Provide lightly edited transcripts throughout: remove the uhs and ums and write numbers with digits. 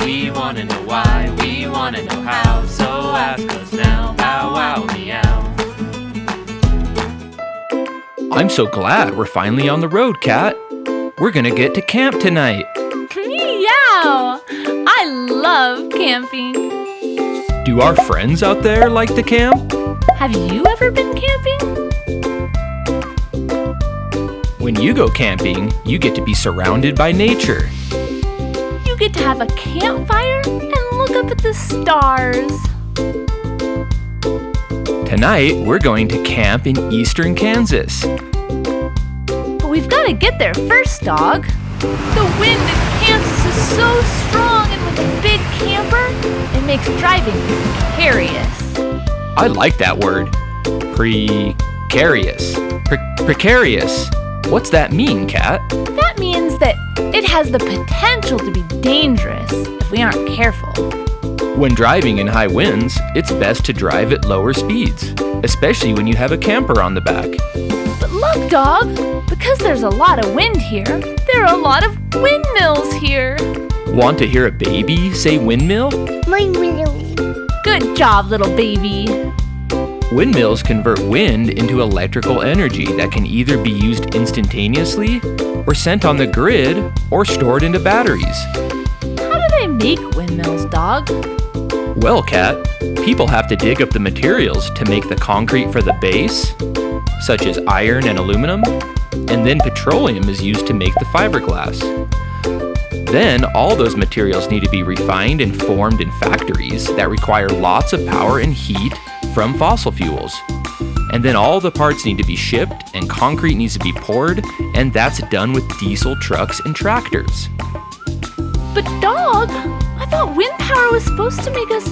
We wanna know why, we wanna know how. So ask us now, bow wow meow. I'm so glad we're finally on the road, Cat. We're gonna get to camp tonight. Meow! I love camping. Do our friends out there like to camp? Have you ever been camping? When you go camping, you get to be surrounded by nature. You get to have a campfire and look up at the stars. Tonight, we're going to camp in eastern Kansas. But we've got to get there first, dog. The wind in Kansas is so strong, and with a big camper, it makes driving precarious. I like that word. Precarious. Precarious. What's that mean, Cat? That means that it has the potential to be dangerous if we aren't careful. When driving in high winds, it's best to drive at lower speeds, especially when you have a camper on the back. But look, dog, because there's a lot of wind here, there are a lot of windmills here. Want to hear a baby say windmill? Good job, little baby. Windmills convert wind into electrical energy that can either be used instantaneously, or sent on the grid, or stored into batteries. How do they make windmills, dog? Well, Cat, people have to dig up the materials to make the concrete for the base, such as iron and aluminum, and then petroleum is used to make the fiberglass. Then all those materials need to be refined and formed in factories that require lots of power and heat from fossil fuels. And then all the parts need to be shipped and concrete needs to be poured, and that's done with diesel trucks and tractors. But dog, I thought wind power was supposed to make us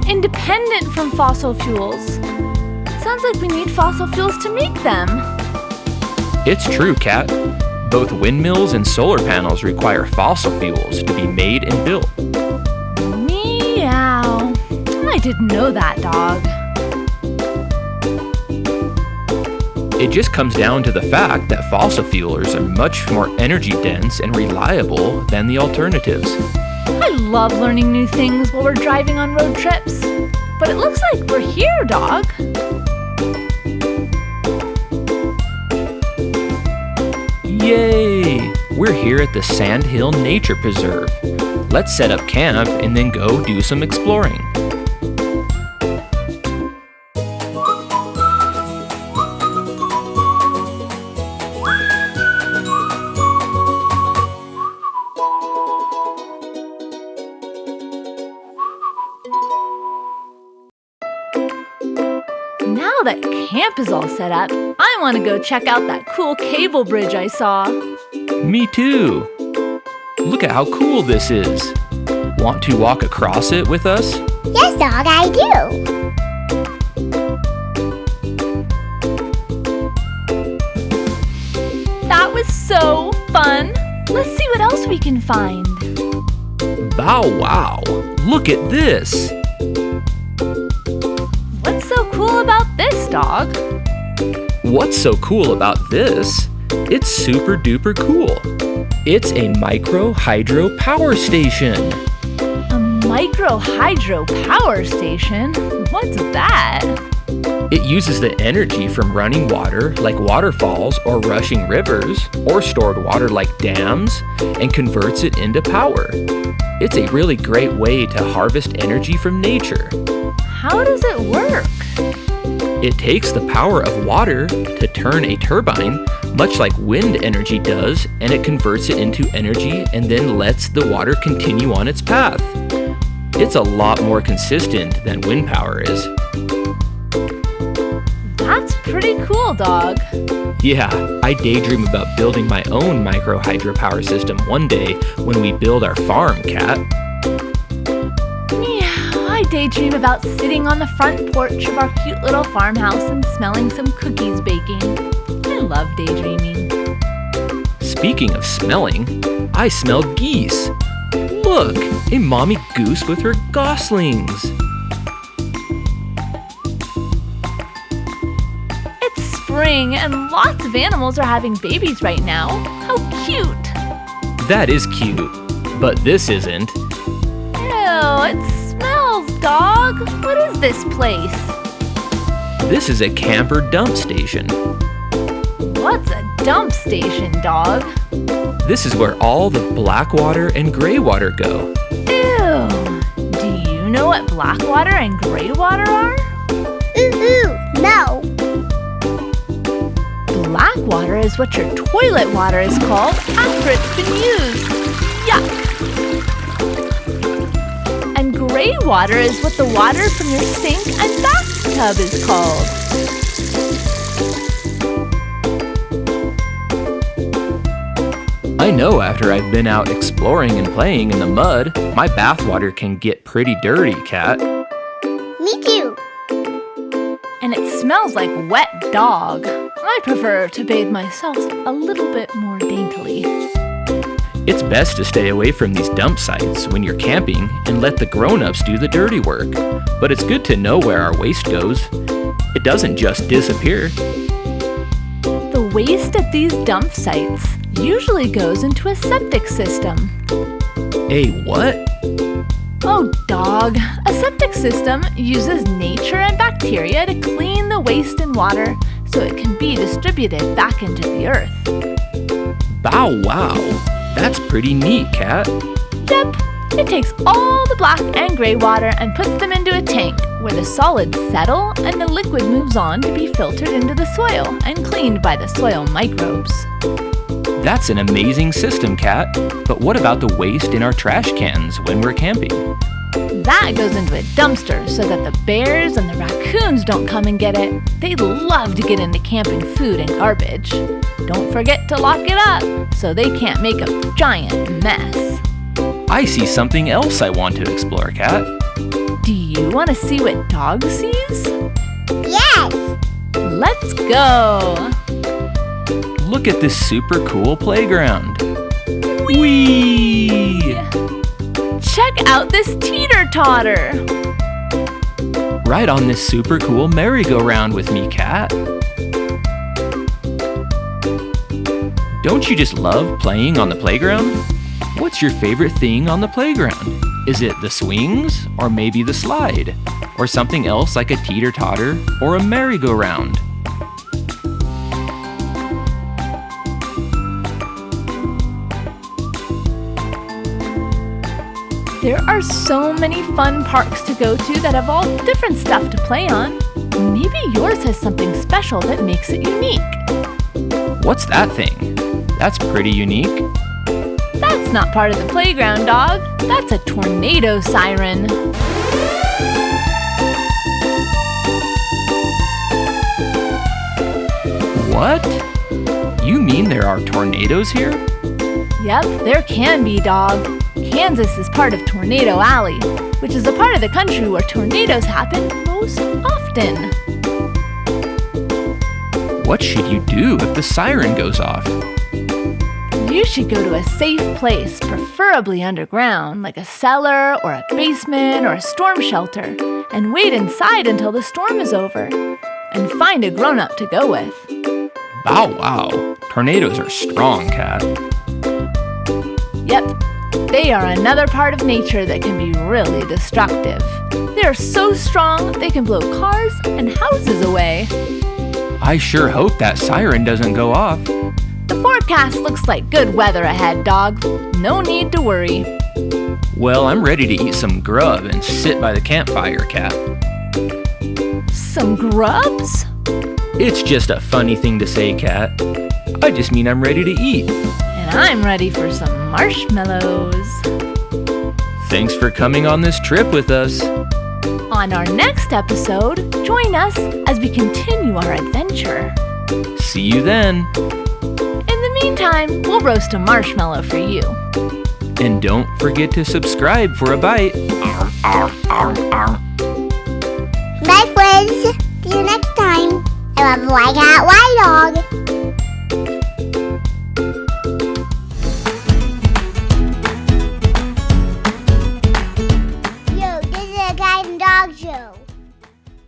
independent from fossil fuels. Sounds like we need fossil fuels to make them. It's true, Cat. Both windmills and solar panels require fossil fuels to be made and built. Meow. I didn't know that, dog. It just comes down to the fact that fossil fuels are much more energy dense and reliable than the alternatives. I love learning new things while we're driving on road trips. But it looks like we're here, dog. Yay! We're here at the Sandhill Nature Preserve. Let's set up camp and then go do some exploring. Now that camp is all set up, I want to go check out that cool cable bridge I saw. Me too. Look at how cool this is. Want to walk across it with us? Yes, dog, I do. That was so fun. Let's see what else we can find. Bow wow! Look at this! What's so cool about this, dog? What's so cool about this? It's super duper cool. It's a micro hydro power station. A micro hydro power station? What's that? It uses the energy from running water like waterfalls or rushing rivers or stored water like dams and converts it into power. It's a really great way to harvest energy from nature. How does it work? It takes the power of water to turn a turbine, much like wind energy does, and it converts it into energy and then lets the water continue on its path. It's a lot more consistent than wind power is. That's pretty cool, dog. Yeah, I daydream about building my own micro hydropower system one day when we build our farm, Cat. I daydream about sitting on the front porch of our cute little farmhouse and smelling some cookies baking. I love daydreaming. Speaking of smelling, I smell geese. Look, a mommy goose with her goslings. It's spring and lots of animals are having babies right now. How cute! That is cute, but this isn't. It smells, dog. What is this place? This is a camper dump station. What's a dump station, dog? This is where all the black water and gray water go. Ew. Do you know what black water and gray water are? No. Black water is what your toilet water is called after it's been used. Yuck. And gray water is what the water from your sink and bathtub is called. I know after I've been out exploring and playing in the mud, my bathwater can get pretty dirty, Cat. Me too. And it smells like wet dog. I prefer to bathe myself a little bit more daintily. It's best to stay away from these dump sites when you're camping and let the grown-ups do the dirty work. But it's good to know where our waste goes. It doesn't just disappear. The waste at these dump sites usually goes into a septic system. A what? Oh, dog. A septic system uses nature and bacteria to clean the waste and water so it can be distributed back into the earth. Bow wow. That's pretty neat, Cat. Yep. It takes all the black and gray water and puts them into a tank where the solids settle and the liquid moves on to be filtered into the soil and cleaned by the soil microbes. That's an amazing system, Cat. But what about the waste in our trash cans when we're camping? That goes into a dumpster so that the bears and the raccoons don't come and get it. They love to get into camping food and garbage. Don't forget to lock it up so they can't make a giant mess. I see something else I want to explore, Cat. Do you want to see what Dog sees? Yes. Let's go! Look at this super cool playground. Whee! Check out this teeter-totter! Ride on this super cool merry-go-round with me, Cat. Don't you just love playing on the playground? What's your favorite thing on the playground? Is it the swings, or maybe the slide? Or something else like a teeter-totter or a merry-go-round? There are so many fun parks to go to that have all different stuff to play on. Maybe yours has something special that makes it unique. What's that thing? That's pretty unique. That's not part of the playground, Dog. That's a tornado siren. What? You mean there are tornadoes here? Yep, there can be, Dog. Kansas is part of Tornado Alley, which is a part of the country where tornadoes happen most often. What should you do if the siren goes off? You should go to a safe place, preferably underground, like a cellar or a basement or a storm shelter, and wait inside until the storm is over, and find a grown-up to go with. Bow wow, tornadoes are strong, Cat. Yep. They are another part of nature that can be really destructive. They are so strong they can blow cars and houses away. I sure hope that siren doesn't go off. The forecast looks like good weather ahead, Dog. No need to worry. Well, I'm ready to eat some grub and sit by the campfire, Cat. Some grubs? It's just a funny thing to say, Cat. I just mean I'm ready to eat. And I'm ready for some marshmallows. Thanks for coming on this trip with us. On our next episode, join us as we continue our adventure. See you then. In the meantime, we'll roast a marshmallow for you. And don't forget to subscribe for a bite. Bye, friends. See you next time. I love White Cat, White Dog.